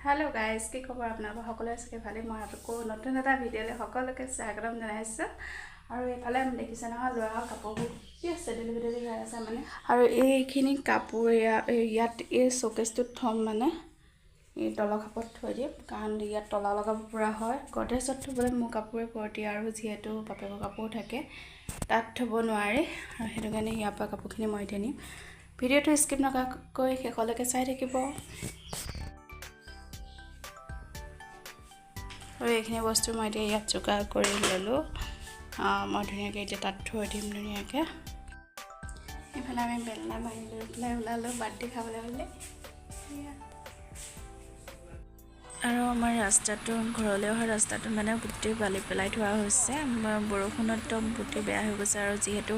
hello guys কি খবৰ আপোনালোকৰ সকলোৰে আছে ভালে মই আকৌ নতুন এটা ভিডিঅ'লৈ সকলোকে স্বাগতম জনাইছো আৰু এফালে আমি দেখিছে নহয় লৰা কাপোৰবোৰ কি আছে ডেলিভাৰী হৈ আছে মানে আৰু এইখিনি কাপোৰ ইয়াত এই শোকেছটোত থম মানে এই তলা কাপত থৈ দিম কাৰণ ইয়াত তলা লগাব পৰা হয় গডৰেজত থবলৈ মোৰ কাপোৰে পৰতি আৰু যিহেতু পাপেকৰ কাপোৰ থাকে তাত থব নোৱাৰে আৰু হেতু কাৰণে ইয়াৰ পৰা কাপোৰখিনি মই দেনি ভিডিঅ'টো স্কিপ নকৰাকৈ শেষলৈকে চাই থাকিব আৰু এইখিনি বস্তু মই এতিয়া ইয়াত যোগাৰ কৰি ললো মই ধুনীয়াকৈ এতিয়া তাত থৈ দিম ধুনীয়াকৈ এফালে আমি বেলনা মাৰি লৈ পেলাই ওলালো বাৰ্থডে খাবলৈ বুলি আৰু আমাৰ ৰাস্তাটো ঘৰলৈ অহা ৰাস্তাটো মানে গোটেই বালি পেলাই থোৱা হৈছে বৰষুণত গোটেই বেয়া হৈ গৈছে আৰু যিহেতু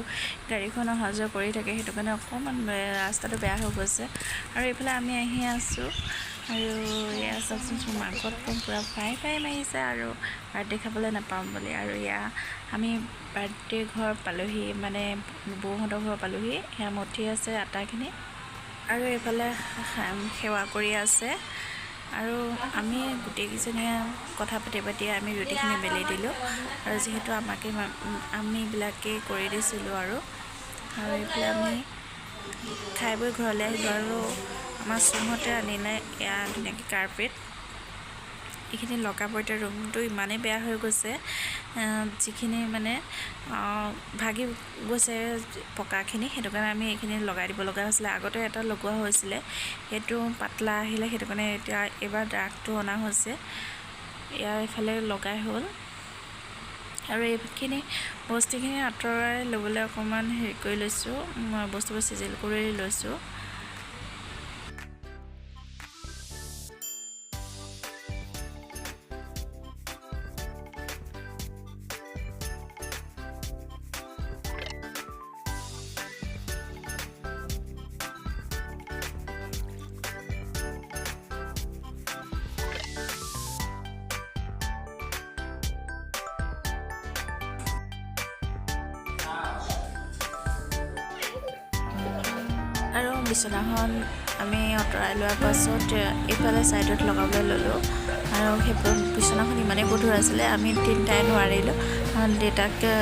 গাড়ীখন অহা যোৱা কৰি থাকে সেইটো কাৰণে অকণমান ৰাস্তাটো বেয়া হৈ গৈছে আৰু এইফালে আমি আহি আছোঁ আৰু ইয়া চাচোন মাংসত পুৰা ফ্ৰাই মাৰিছে আৰু বাৰ্থডে খাবলৈ নাপাম বুলি আৰু ইয়া আমি বাৰ্থডে ঘৰ পালোহি মানে বৌহঁতৰ ঘৰ পালোহি সেয়া মঠি আছে আটাখিনি আৰু এইফালে সেৱা কৰি আছে আৰু আমি গোটেইকেইজনীয়ে কথা পাতি আমি ৰুটিখিনি বেলি দিলোঁ আৰু যিহেতু আমি বিলাকে কৰি দিছিলোঁ আৰু এইফালে আমি খাই বৈ ঘৰলৈ আহিলোঁ আৰু আমাৰ চুমতে আনিলে এয়া ধুনীয়াকৈ কাৰ্পেট এইখিনি লগাব এতিয়া ৰুমটো ইমানেই বেয়া হৈ গৈছে যিখিনি মানে ভাগি গৈছে পকাখিনি সেইটো কাৰণে আমি এইখিনি লগাই দিব লগা হৈছিলে আগতে এটা লগোৱা হৈছিলে সেইটো পাতলা আহিলে সেইটো কাৰণে এতিয়া এবাৰ ডাৰ্কটো অনা হৈছে ইয়াৰ ইফালে লগাই হ'ল আৰু এইখিনি বস্তুখিনি আঁতৰাই ল'বলৈ অকণমান হেৰি কৰি লৈছোঁ বস্তুবোৰ চিজিল কৰি লৈছোঁ আৰু বিছনাখন আমি আঁতৰাই লোৱাৰ পাছত এইফালে ছাইডত লগাবলৈ ল'লোঁ আৰু সেই বিছনাখন ইমানেই গধুৰ আছিলে আমি তিনিটাই নোৱাৰিলোঁ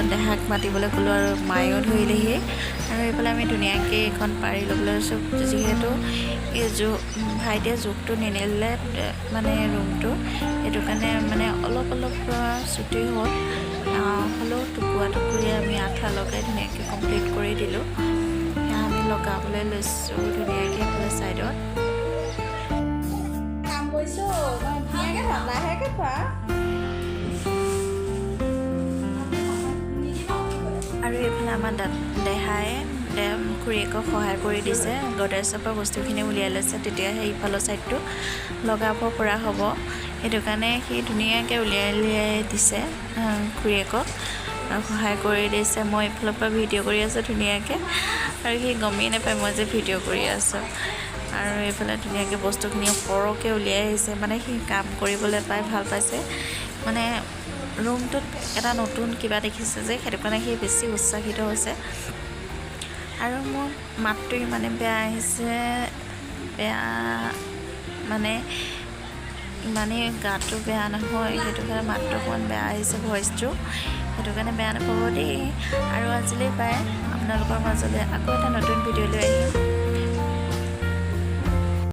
দেহাক মাতিবলৈ ক'লোঁ আৰু মায়েও ধৰিলেহি আৰু এইফালে আমি ধুনীয়াকৈ এইখন পাৰি ল'বলৈ লৈছোঁ যিহেতু এই ভাইটিয়ে জোখটো নিনিলে মানে ৰুমটো সেইটো কাৰণে মানে অলপ চুটি হ'ল হ'লেও টুকুৰীয়া আমি আঠা লগাই ধুনীয়াকৈ কমপ্লিট কৰি দিলোঁ লগাবলৈ লৈছোঁ ধুনীয়াকৈ এইফালে ছাইডত কাম কৰিছোঁ লাহেকৈ খোৱা আৰু এইফালে আমাৰ দেহাই খুৰীয়েকক সহায় কৰি দিছে গডৰেজৰ পৰা বস্তুখিনি উলিয়াই লৈছে তেতিয়াহে ইফালৰ ছাইডটো লগাব পৰা হ'ব সেইটো কাৰণে সি ধুনীয়াকৈ উলিয়াই দিছে খুৰীয়েকক আৰু সহায় কৰি দিছে মই এইফালৰ পৰা ভিডিঅ' কৰি আছোঁ ধুনীয়াকৈ আৰু সি গমেই নাপায় মই যে ভিডিঅ' কৰি আছোঁ আৰু এইফালে ধুনীয়াকৈ বস্তুখিনি সৰহকৈ উলিয়াই আহিছে মানে সি কাম কৰিবলৈ পাই ভাল পাইছে মানে ৰুমটোত এটা নতুন কিবা দেখিছে যে সেইটো কাৰণে সি বেছি উৎসাহিত হৈছে আৰু মোৰ মাতটো ইমানে বেয়া আহিছে মানে ইমানেই গাটো বেয়া নহয় সেইটো কাৰণে মাতটো অকণমান বেয়া আহিছে ভইচটো সেইটো কাৰণে বেয়া নাপাব দেই আৰু আজিলৈ পাই আপোনালোকৰ মাজলৈ আকৌ এটা নতুন ভিডিঅ' লৈ আহিম